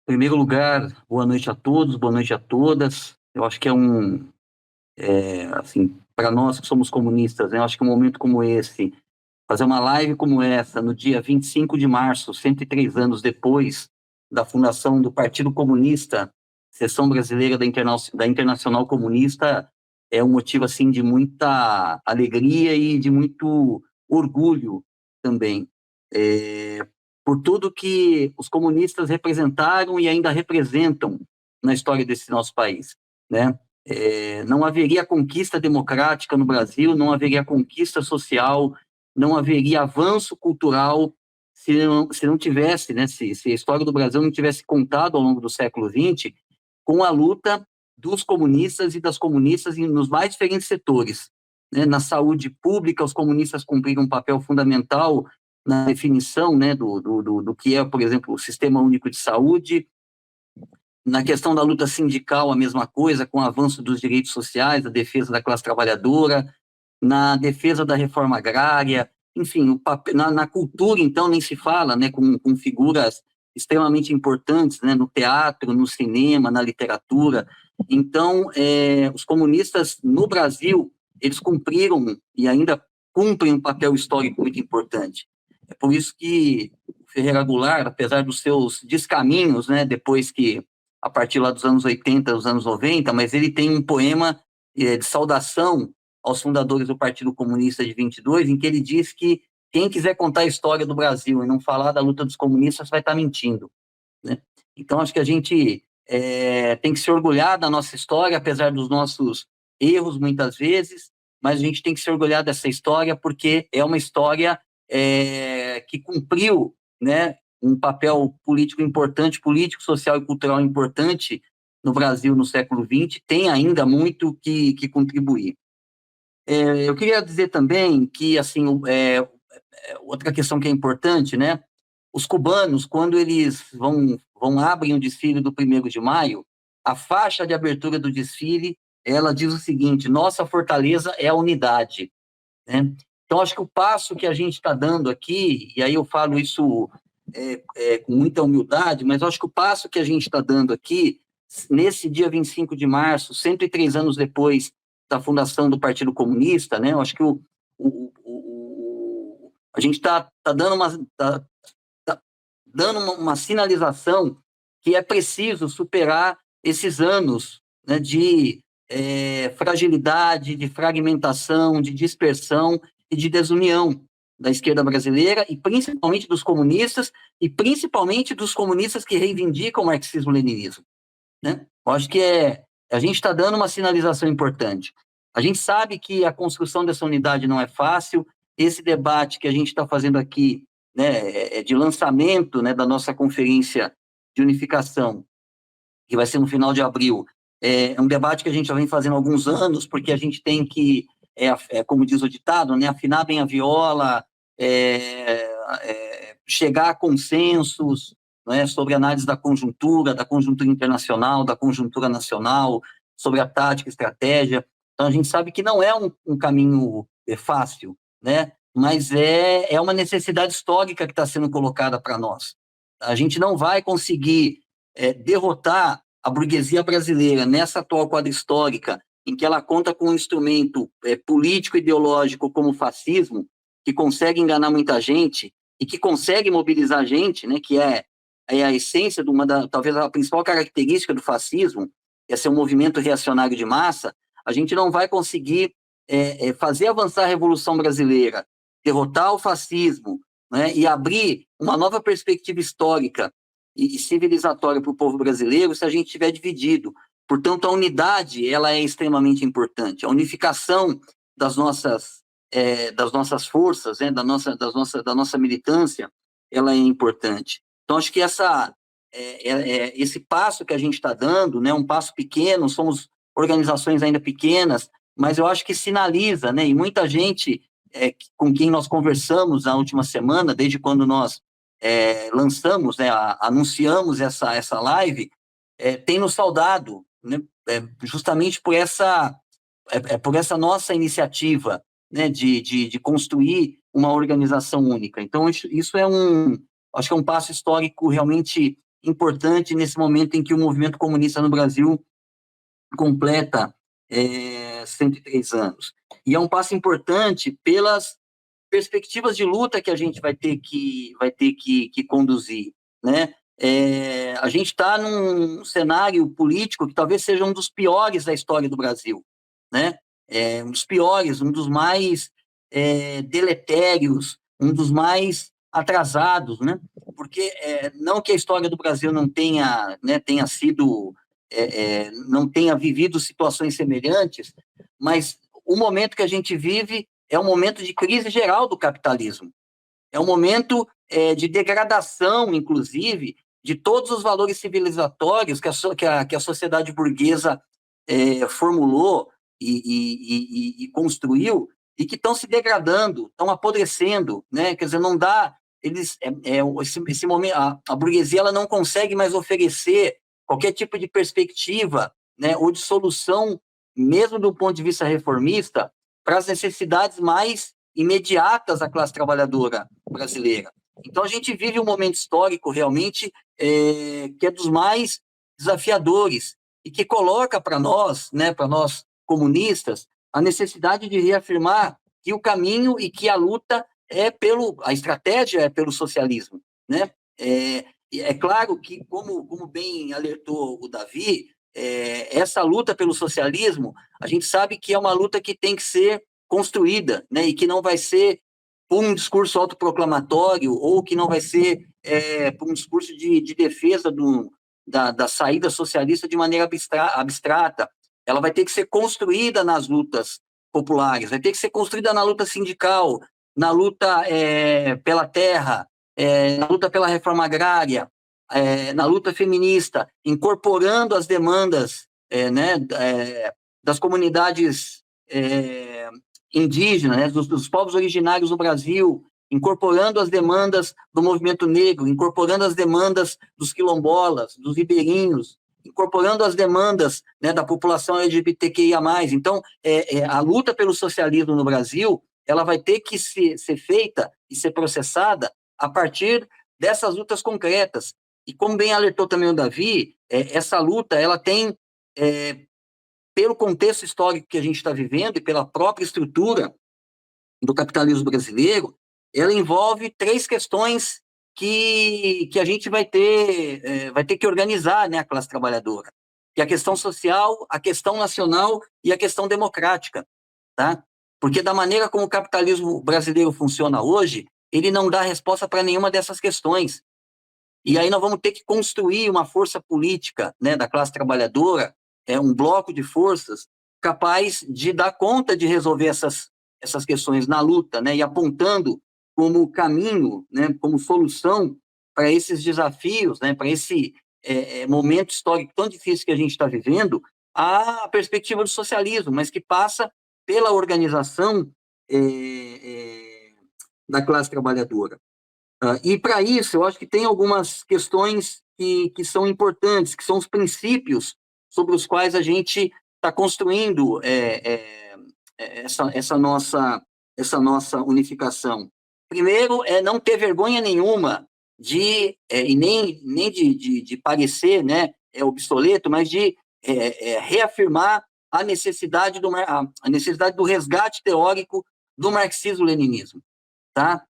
Em primeiro lugar, boa noite a todos, boa noite a todas. Eu acho que assim, para nós que somos comunistas, né, eu acho que um momento como esse, fazer uma live como essa, no dia 25 de março, 103 anos depois da fundação do Partido Comunista, Seção Brasileira da Internacional Comunista, é um motivo, assim, de muita alegria e de muito orgulho também. É, por tudo que os comunistas representaram e ainda representam na história desse nosso país, né? Não haveria conquista democrática no Brasil, não haveria conquista social, não haveria avanço cultural se não tivesse, né, se a história do Brasil não tivesse contado ao longo do século XX com a luta dos comunistas e das comunistas nos mais diferentes setores. Né? Na saúde pública, os comunistas cumpriram um papel fundamental na definição, né, do que é, por exemplo, o Sistema Único de Saúde. Na questão da luta sindical, a mesma coisa, com o avanço dos direitos sociais, a defesa da classe trabalhadora, na defesa da reforma agrária, enfim, na cultura, então, nem se fala, né, com figuras extremamente importantes, né, no teatro, no cinema, na literatura. Então, os comunistas no Brasil, eles cumpriram e ainda cumprem um papel histórico muito importante. É por isso que Ferreira Goulart, apesar dos seus descaminhos, né, depois que, a partir lá dos anos 80, dos anos 90, mas ele tem um poema de saudação aos fundadores do Partido Comunista de 22, em que ele diz que quem quiser contar a história do Brasil e não falar da luta dos comunistas vai estar mentindo. Né? Então, acho que a gente tem que se orgulhar da nossa história, apesar dos nossos erros, muitas vezes, mas a gente tem que se orgulhar dessa história porque é uma história que cumpriu, né, um papel político importante, político, social e cultural importante no Brasil no século XX, tem ainda muito que contribuir. Eu queria dizer também que, assim, outra questão que é importante, né? Os cubanos, quando eles abrem o desfile do 1º de maio, a faixa de abertura do desfile, ela diz o seguinte: nossa fortaleza é a unidade, né? Então, acho que o passo que a gente está dando aqui, e aí eu falo isso com muita humildade, mas acho que o passo que a gente está dando aqui, nesse dia 25 de março, 103 anos depois da fundação do Partido Comunista, né? Eu acho que a gente está dando uma sinalização que é preciso superar esses anos, né, de fragilidade, de fragmentação, de dispersão e de desunião da esquerda brasileira, e principalmente dos comunistas, e principalmente dos comunistas que reivindicam o marxismo-leninismo. Né? Eu acho que a gente está dando uma sinalização importante. A gente sabe que a construção dessa unidade não é fácil, esse debate que a gente está fazendo aqui, né, de lançamento, né, da nossa conferência de unificação, que vai ser no final de abril, é um debate que a gente já vem fazendo há alguns anos, porque a gente tem que, como diz o ditado, né, afinar bem a viola, chegar a consensos, né, sobre análise da conjuntura internacional, da conjuntura nacional, sobre a tática, estratégia. Então, a gente sabe que não é um caminho fácil, né, mas é uma necessidade histórica que está sendo colocada para nós. A gente não vai conseguir derrotar a burguesia brasileira nessa atual quadra histórica, em que ela conta com um instrumento político e ideológico como o fascismo, que consegue enganar muita gente e que consegue mobilizar a gente, né, que é a essência de talvez a principal característica do fascismo, que é ser um movimento reacionário de massa. A gente não vai conseguir fazer avançar a Revolução Brasileira, derrotar o fascismo, né, e abrir uma nova perspectiva histórica e civilizatória para o povo brasileiro se a gente estiver dividido. Portanto, a unidade ela é extremamente importante. A unificação das nossas forças, né, da nossa militância, ela é importante. Então, acho que esse passo que a gente está dando, né, um passo pequeno, somos organizações ainda pequenas, mas eu acho que sinaliza, né, e muita gente com quem nós conversamos na última semana, desde quando nós lançamos, né, anunciamos essa live, tem nos saudado, né, justamente por essa nossa iniciativa, né, de construir uma organização única. Então, isso acho que é um passo histórico realmente importante nesse momento em que o movimento comunista no Brasil completa 103 anos. E é um passo importante pelas perspectivas de luta que a gente vai ter que conduzir, né? A gente está num cenário político que talvez seja um dos piores da história do Brasil, né? Um dos piores, um dos mais deletérios, um dos mais atrasados, né? Porque não que a história do Brasil não tenha, né, tenha sido, não tenha vivido situações semelhantes, mas o momento que a gente vive é um momento de crise geral do capitalismo. É um momento de degradação, inclusive, de todos os valores civilizatórios que a sociedade burguesa formulou e construiu, e que estão se degradando, estão apodrecendo, né? Quer dizer, não dá... esse momento, a burguesia ela não consegue mais oferecer qualquer tipo de perspectiva, né, ou de solução, mesmo do ponto de vista reformista, para as necessidades mais imediatas da classe trabalhadora brasileira. Então, a gente vive um momento histórico, realmente, que é dos mais desafiadores e que coloca para nós, né, para nós comunistas, a necessidade de reafirmar que o caminho e que a luta a estratégia é pelo socialismo, né? É claro que, como bem alertou o Davi, essa luta pelo socialismo, a gente sabe que é uma luta que tem que ser construída, né, e que não vai ser por um discurso autoproclamatório ou que não vai ser por um discurso de defesa da saída socialista de maneira abstrata. Ela vai ter que ser construída nas lutas populares, vai ter que ser construída na luta sindical, na luta pela terra, na luta pela reforma agrária, na luta feminista, incorporando as demandas né, das comunidades indígenas, né, dos povos originários do Brasil, incorporando as demandas do movimento negro, incorporando as demandas dos quilombolas, dos ribeirinhos, incorporando as demandas, né, da população LGBTQIA+. Então, a luta pelo socialismo no Brasil, ela vai ter que ser feita e ser processada a partir dessas lutas concretas. E como bem alertou também o Davi, essa luta, ela tem, pelo contexto histórico que a gente está vivendo e pela própria estrutura do capitalismo brasileiro, ela envolve três questões que a gente vai ter que organizar, né, a classe trabalhadora, que é a questão social, a questão nacional e a questão democrática, tá? Porque da maneira como o capitalismo brasileiro funciona hoje, ele não dá resposta para nenhuma dessas questões. E aí nós vamos ter que construir uma força política, né, da classe trabalhadora, um bloco de forças capaz de dar conta de resolver essas questões na luta, né, e apontando como caminho, né, como solução para esses desafios, né, para esse momento histórico tão difícil que a gente está vivendo, a perspectiva do socialismo, mas que passa pela organização da classe trabalhadora. E, para isso, eu acho que tem algumas questões que são importantes, que são os princípios sobre os quais a gente está construindo essa nossa unificação. Primeiro, não ter vergonha nenhuma e nem de parecer, né, obsoleto, mas de reafirmar a necessidade do resgate teórico do marxismo-leninismo, tá?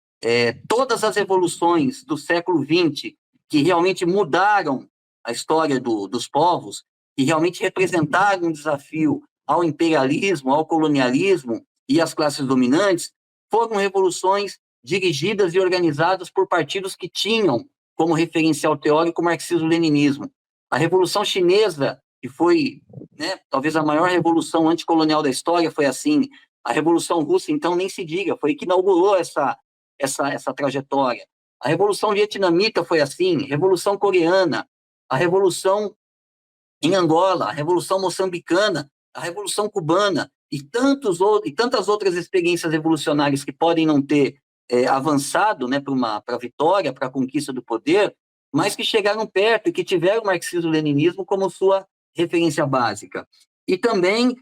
Todas as revoluções do século XX que realmente mudaram a história dos povos, que realmente representaram um desafio ao imperialismo, ao colonialismo e às classes dominantes, foram revoluções dirigidas e organizadas por partidos que tinham como referencial teórico o marxismo-leninismo. A Revolução Chinesa, que foi, né, talvez a maior revolução anticolonial da história, foi assim. A Revolução Russa, então, nem se diga, foi que inaugurou essa trajetória. A Revolução Vietnamita foi assim, Revolução Coreana, a Revolução em Angola, a Revolução Moçambicana, a Revolução Cubana e tantas outras experiências revolucionárias que podem não ter avançado, né, para a vitória, para a conquista do poder, mas que chegaram perto e que tiveram o marxismo-leninismo como sua referência básica. E também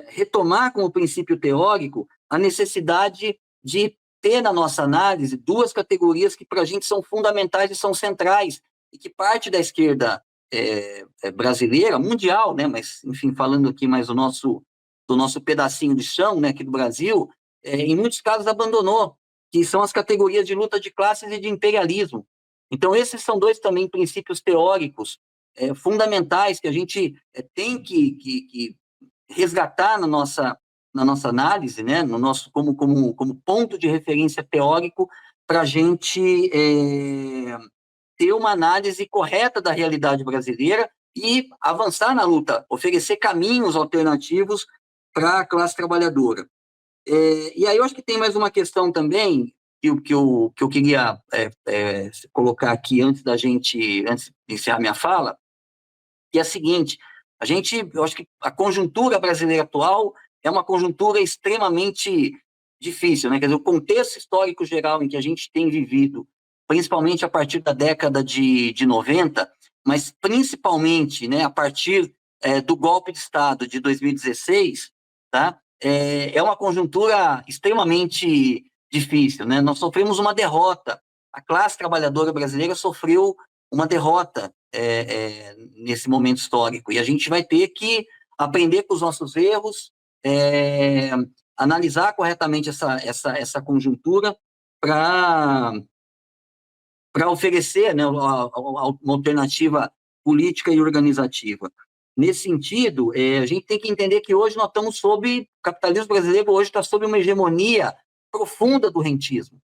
retomar como princípio teórico a necessidade de ter na nossa análise duas categorias que para a gente são fundamentais e são centrais, e que parte da esquerda brasileira, mundial, né, mas, enfim, falando aqui mais do nosso pedacinho de chão, né, aqui do Brasil, em muitos casos abandonou, que são as categorias de luta de classes e de imperialismo. Então, esses são dois também princípios teóricos fundamentais que a gente tem que resgatar na nossa análise, né, no nosso como ponto de referência teórico para a gente ter uma análise correta da realidade brasileira e avançar na luta, oferecer caminhos alternativos para a classe trabalhadora. E aí eu acho que tem mais uma questão também que eu queria colocar aqui antes de encerrar minha fala, que é a seguinte: eu acho que a conjuntura brasileira atual é uma conjuntura extremamente difícil, né? Quer dizer, o contexto histórico geral em que a gente tem vivido, principalmente a partir da década de 90, mas principalmente, né, a partir do golpe de Estado de 2016, tá? É uma conjuntura extremamente difícil, né? Nós sofremos uma derrota. A classe trabalhadora brasileira sofreu uma derrota nesse momento histórico. E a gente vai ter que aprender com os nossos erros, analisar corretamente essa conjuntura para oferecer, né, uma alternativa política e organizativa. Nesse sentido, a gente tem que entender que hoje nós estamos o capitalismo brasileiro hoje está sob uma hegemonia profunda do rentismo,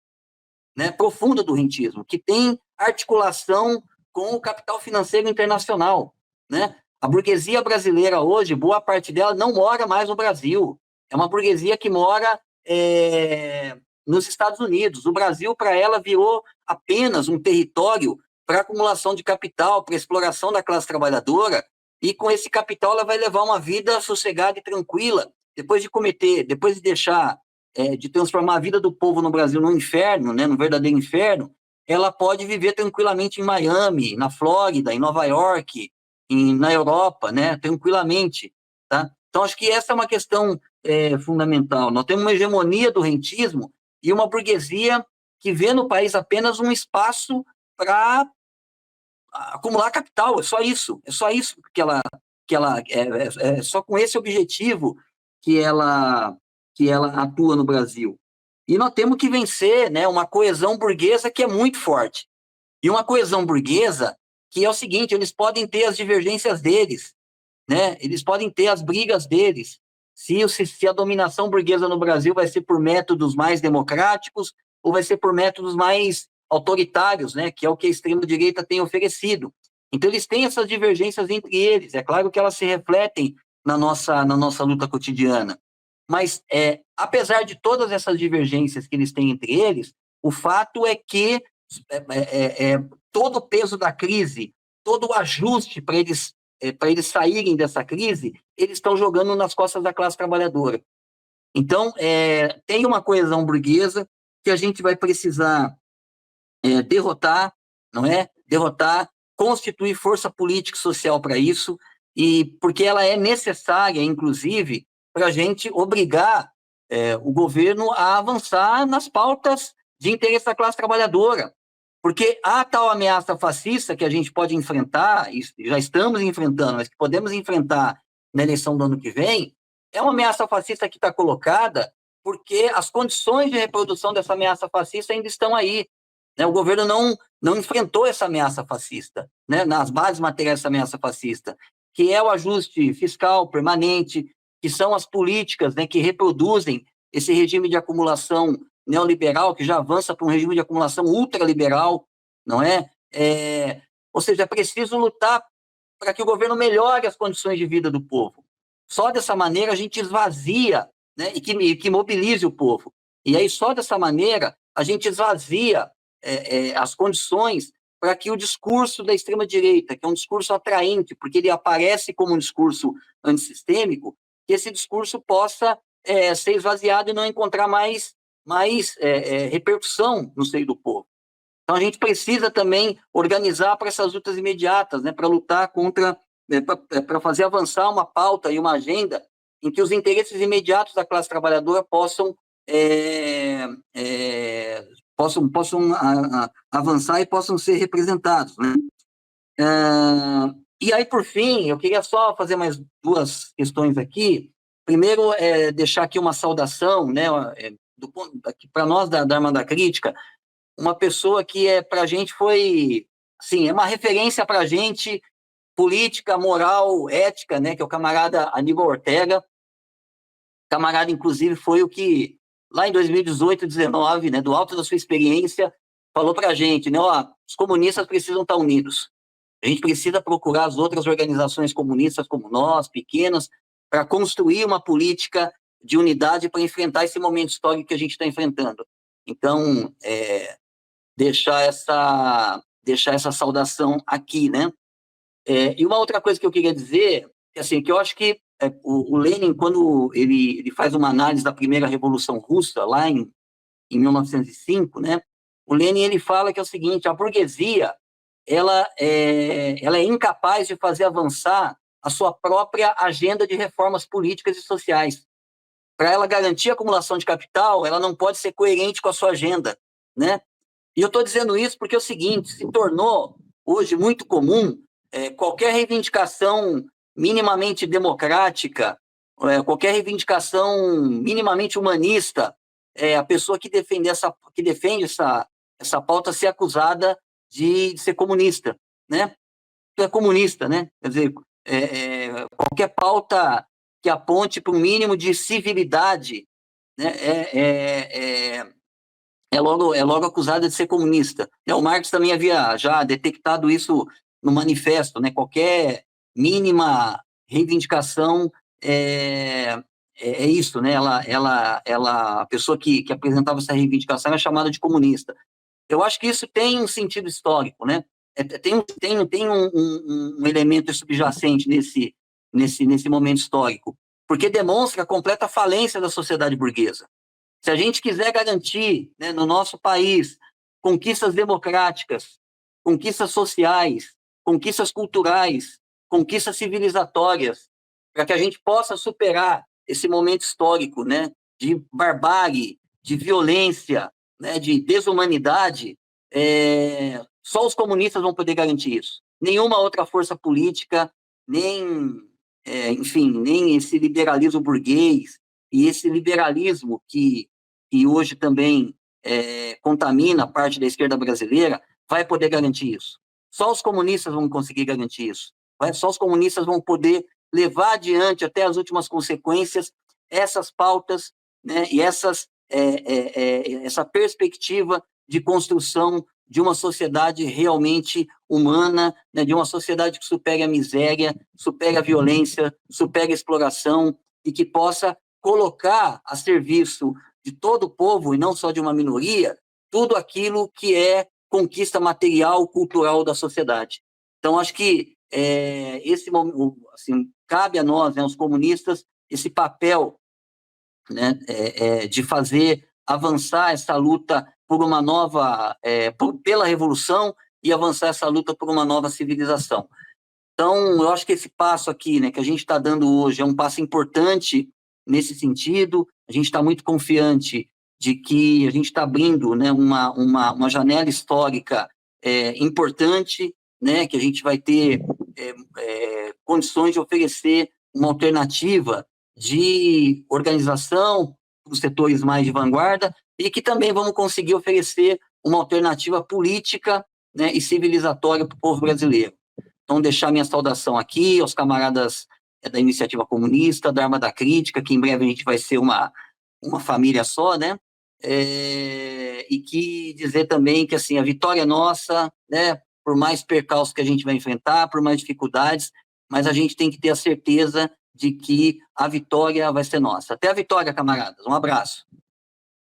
né, profunda do rentismo, que tem articulação com o capital financeiro internacional, né? A burguesia brasileira hoje, boa parte dela não mora mais no Brasil. É uma burguesia que mora nos Estados Unidos. O Brasil, para ela, virou apenas um território para acumulação de capital, para exploração da classe trabalhadora, e com esse capital ela vai levar uma vida sossegada e tranquila, depois de deixar de transformar a vida do povo no Brasil num inferno, né, num verdadeiro inferno, ela pode viver tranquilamente em Miami, na Flórida, em Nova York, na Europa, né, tranquilamente. Tá? Então, acho que essa é uma questão fundamental. Nós temos uma hegemonia do rentismo e uma burguesia que vê no país apenas um espaço para acumular capital. É só isso é só com esse objetivo que ela atua no Brasil. E nós temos que vencer, né, uma coesão burguesa que é muito forte. E uma coesão burguesa que é o seguinte: eles podem ter as divergências deles, né? Eles podem ter as brigas deles. Se a dominação burguesa no Brasil vai ser por métodos mais democráticos ou vai ser por métodos mais autoritários, né? Que é o que a extrema-direita tem oferecido. Então, eles têm essas divergências entre eles. É claro que elas se refletem na nossa luta cotidiana. Mas, apesar de todas essas divergências que eles têm entre eles, o fato é que todo o peso da crise, todo o ajuste para eles saírem dessa crise, eles estão jogando nas costas da classe trabalhadora. Então, tem uma coesão burguesa que a gente vai precisar derrotar, não é? Derrotar, constituir força política e social para isso, e porque ela é necessária, inclusive, para a gente obrigar o governo a avançar nas pautas de interesse da classe trabalhadora. Porque a tal ameaça fascista que a gente pode enfrentar, e já estamos enfrentando, mas que podemos enfrentar na eleição do ano que vem, é uma ameaça fascista que está colocada porque as condições de reprodução dessa ameaça fascista ainda estão aí. Né? O governo não enfrentou essa ameaça fascista, né? Nas bases materiais dessa ameaça fascista, que é o ajuste fiscal permanente, que são as políticas, né, que reproduzem esse regime de acumulação neoliberal, que já avança para um regime de acumulação ultraliberal, não é? Ou seja, é preciso lutar para que o governo melhore as condições de vida do povo. Só dessa maneira a gente esvazia, né, e que mobilize o povo. E aí, só dessa maneira, a gente esvazia as condições para que o discurso da extrema-direita, que é um discurso atraente, porque ele aparece como um discurso antissistêmico, que esse discurso possa ser esvaziado e não encontrar mais repercussão no seio do povo. Então, a gente precisa também organizar para essas lutas imediatas, né, para lutar contra, para fazer avançar uma pauta e uma agenda em que os interesses imediatos da classe trabalhadora possam avançar e possam ser representados, né? E aí, por fim, eu queria só fazer mais duas questões aqui. Primeiro, deixar aqui uma saudação, né, para nós da Armada Crítica, uma pessoa que para a gente foi, assim, é uma referência para a gente, política, moral, ética, né, que é o camarada Aníbal Ortega. Camarada, inclusive, foi o que, lá em 2018, 2019, né, do alto da sua experiência, falou para a gente, né, ó, os comunistas precisam estar unidos. A gente precisa procurar as outras organizações comunistas como nós, pequenas, para construir uma política de unidade para enfrentar esse momento histórico que a gente está enfrentando. Então, deixar essa saudação aqui, né? E uma outra coisa que eu queria dizer, assim, que eu acho que o Lenin, quando ele faz uma análise da primeira Revolução Russa, lá em 1905, né? O Lenin ele fala que é o seguinte: a burguesia ela é incapaz de fazer avançar a sua própria agenda de reformas políticas e sociais. Para ela garantir a acumulação de capital, ela não pode ser coerente com a sua agenda, né? E eu estou dizendo isso porque é o seguinte: se tornou hoje muito comum qualquer reivindicação minimamente democrática, qualquer reivindicação minimamente humanista, a pessoa que defende essa pauta ser acusada de ser comunista, né? É comunista, né? Quer dizer, qualquer pauta que aponte para um mínimo de civilidade, né? É logo acusada de ser comunista. O Marx também havia já detectado isso no manifesto, né? Qualquer mínima reivindicação é isso, né? A pessoa que apresentava essa reivindicação é chamada de comunista. Eu acho que isso tem um sentido histórico, né? Tem um elemento subjacente nesse momento histórico, porque demonstra a completa falência da sociedade burguesa. Se a gente quiser garantir, né, no nosso país conquistas democráticas, conquistas sociais, conquistas culturais, conquistas civilizatórias, para que a gente possa superar esse momento histórico, né, de barbárie, de violência, né, de desumanidade, só os comunistas vão poder garantir isso. Nenhuma outra força política, enfim, nem esse liberalismo burguês e esse liberalismo que hoje também contamina parte da esquerda brasileira, vai poder garantir isso. Só os comunistas vão conseguir garantir isso. Só os comunistas vão poder levar adiante até as últimas consequências essas pautas, né, e essa perspectiva de construção de uma sociedade realmente humana, né, de uma sociedade que supere a miséria, supere a violência, supere a exploração e que possa colocar a serviço de todo o povo, e não só de uma minoria, tudo aquilo que é conquista material, cultural da sociedade. Então, acho que esse momento, assim, cabe a nós, né, os comunistas, esse papel, né, de fazer avançar essa luta por uma nova, pela revolução e avançar essa luta por uma nova civilização. Então, eu acho que esse passo aqui, né, que a gente está dando hoje é um passo importante nesse sentido. A gente está muito confiante de que a gente está abrindo, né, uma janela histórica importante, né, que a gente vai ter condições de oferecer uma alternativa de organização para os setores mais de vanguarda e que também vamos conseguir oferecer uma alternativa política, né, e civilizatória para o povo brasileiro. Então, deixar minha saudação aqui aos camaradas da Iniciativa Comunista, da Arma da Crítica, que em breve a gente vai ser uma família só, né? E que dizer também que, assim, a vitória é nossa, né? Por mais percalços que a gente vai enfrentar, por mais dificuldades, mas a gente tem que ter a certeza de que a vitória vai ser nossa. Até a vitória, camaradas. Um abraço.